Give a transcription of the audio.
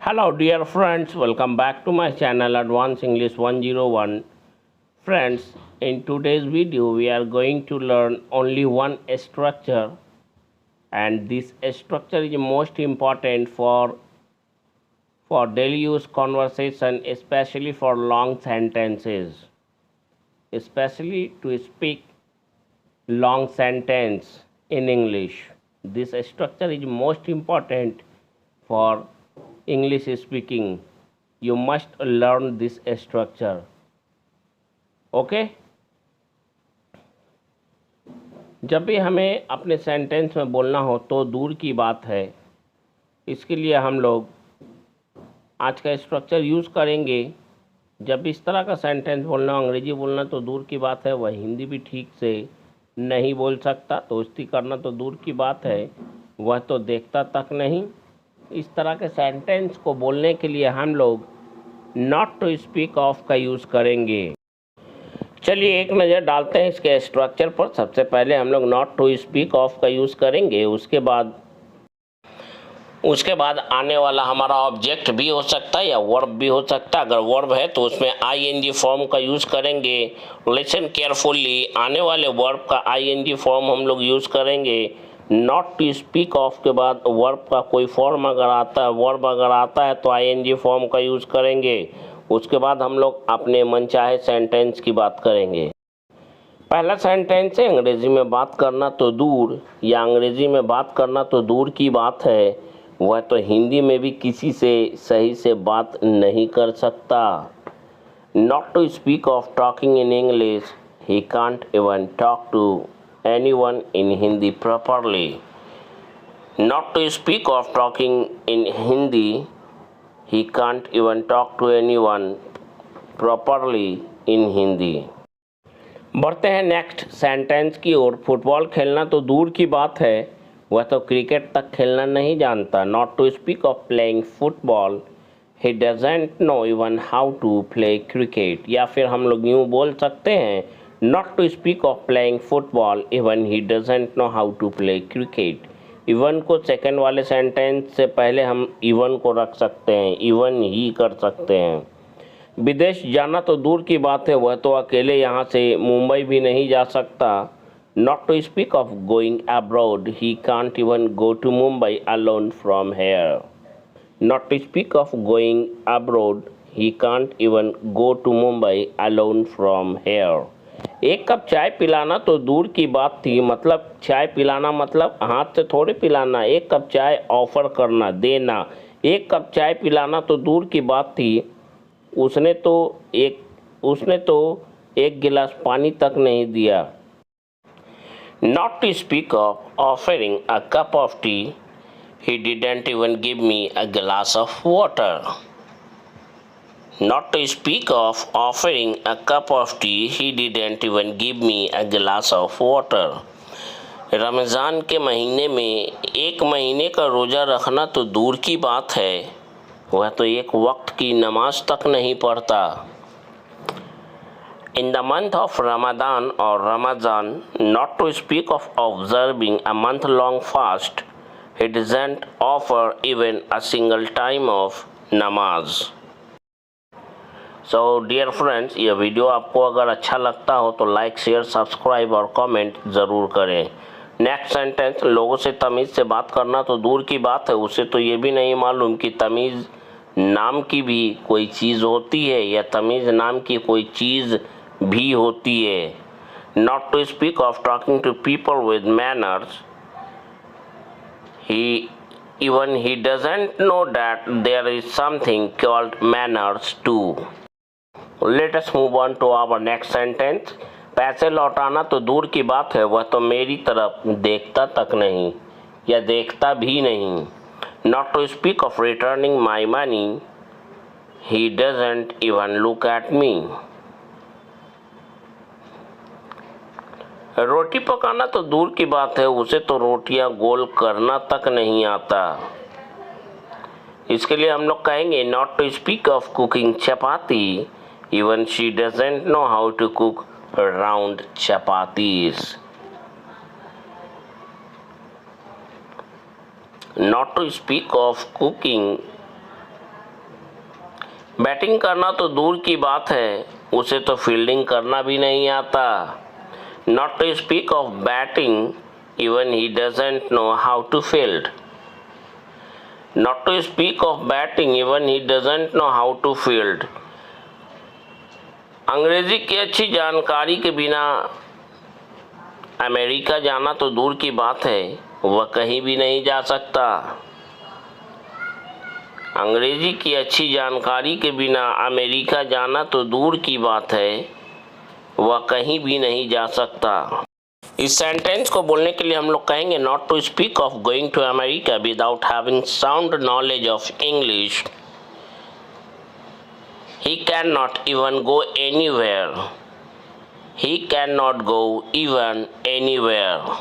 Hello dear friends, welcome back to my channel Advanced English 101. Friends, in today's video we are going to learn only one structure, and this structure is most important for daily use conversation, especially for long sentences, especially to speak long sentence in English. This structure is most important for English speaking. You must learn this structure. Okay जब भी हमें अपने sentence में बोलना हो तो दूर की बात है, इसके लिए हम लोग आज का स्ट्रक्चर यूज़ करेंगे. जब इस तरह का सेंटेंस बोलना, अंग्रेजी बोलना तो दूर की बात है, वह हिंदी भी ठीक से नहीं बोल सकता, दोस्ती करना तो दूर की बात है, वह तो देखता तक नहीं. इस तरह के सेंटेंस को बोलने के लिए हम लोग नॉट टू स्पीक ऑफ का यूज़ करेंगे. चलिए एक नज़र डालते हैं इसके स्ट्रक्चर पर. सबसे पहले हम लोग नॉट टू स्पीक ऑफ का यूज़ करेंगे. उसके बाद आने वाला हमारा ऑब्जेक्ट भी हो सकता है या वर्ब भी हो सकता है. अगर वर्ब है तो उसमें आईएनजी फॉर्म का यूज़ करेंगे. लिसन केयरफुली, आने वाले वर्ब का आईएनजी फॉर्म हम लोग यूज़ करेंगे. नॉट टू स्पीक ऑफ के बाद वर्ब का कोई फॉर्म अगर आता है तो आईएनजी फॉर्म का यूज़ करेंगे. उसके बाद हम लोग अपने मनचाहे सेंटेंस की बात करेंगे. पहला सेंटेंस है अंग्रेज़ी में बात करना तो दूर, या अंग्रेज़ी में बात करना तो दूर की बात है, वह तो हिंदी में भी किसी से सही से बात नहीं कर सकता. Not to speak of talking in English, he can't even talk to anyone in Hindi properly. Not to speak of talking in Hindi, he can't even talk to anyone properly in Hindi. बढ़ते हैं next sentence की ओर. Football खेलना तो दूर की बात है, वह तो क्रिकेट तक खेलना नहीं जानता. Not to speak of playing football, he doesn't know even how to play cricket. या फिर हम लोग यूँ बोल सकते हैं not to speak of playing football, even he doesn't know how to play cricket. Even को सेकंड वाले सेंटेंस से पहले हम इवन को रख सकते हैं, इवन ही कर सकते हैं. विदेश जाना तो दूर की बात है, वह तो अकेले यहाँ से मुंबई भी नहीं जा सकता. Not to speak of going abroad, he can't even go to Mumbai alone from here. Not to speak of going abroad, he can't even go to Mumbai alone from here. एक कप चाय पिलाना तो दूर की बात थी. मतलब चाय पिलाना मतलब हाथ से थोड़े पिलाना, एक कप चाय ऑफर करना, देना. एक कप चाय पिलाना तो दूर की बात थी, उसने तो एक गिलास पानी तक नहीं दिया. Not to speak of offering a cup of tea, he didn't even give me a glass of water. Not to speak of offering a cup of tea, he didn't even give me a glass of water. Ramzan के महीने में एक महीने का रोज़ा रखना तो दूर की बात है, वह तो एक वक्त की नमाज तक नहीं पढ़ता. In the month of Ramadan or Ramazan, not to speak of observing a month-long fast, he doesn't offer even a single time of namaz. So dear friends, ये वीडियो आपको अगर अच्छा लगता हो तो लाइक, शेयर, सब्सक्राइब और comment ज़रूर करें. नेक्स्ट सेंटेंस, लोगों से तमीज़ से बात करना तो दूर की बात है, उसे तो ये भी नहीं मालूम कि तमीज़ नाम की भी कोई चीज़ होती है या तमीज़ नाम की कोई चीज़ भी होती है. Not to speak of talking to people with manners, he doesn't know that there is something called manners too. Let us move on to our next sentence. पैसे लौटाना तो दूर की बात है, वह तो मेरी तरफ देखता तक नहीं या देखता भी नहीं. Not to speak of returning my money, he doesn't even look at me. रोटी पकाना तो दूर की बात है, उसे तो रोटियां गोल करना तक नहीं आता. इसके लिए हम लोग कहेंगे not to speak of cooking chapati, even she doesn't know how to cook round chapatis. Not to speak of cooking batting करना तो दूर की बात है, उसे तो फील्डिंग करना भी नहीं आता। Not to speak of batting, even he doesn't know how to field. Not to speak of batting, even he doesn't know how to field. अंग्रेजी की अच्छी जानकारी के बिना अमेरिका जाना तो दूर की बात है, वह कहीं भी नहीं जा सकता। अंग्रेजी की अच्छी जानकारी के बिना अमेरिका जाना तो दूर की बात है, वह कहीं भी नहीं जा सकता। इस सेंटेंस को बोलने के लिए हम लोग कहेंगे not to speak of going to America without having sound knowledge of English. He cannot even go anywhere. He cannot go even anywhere.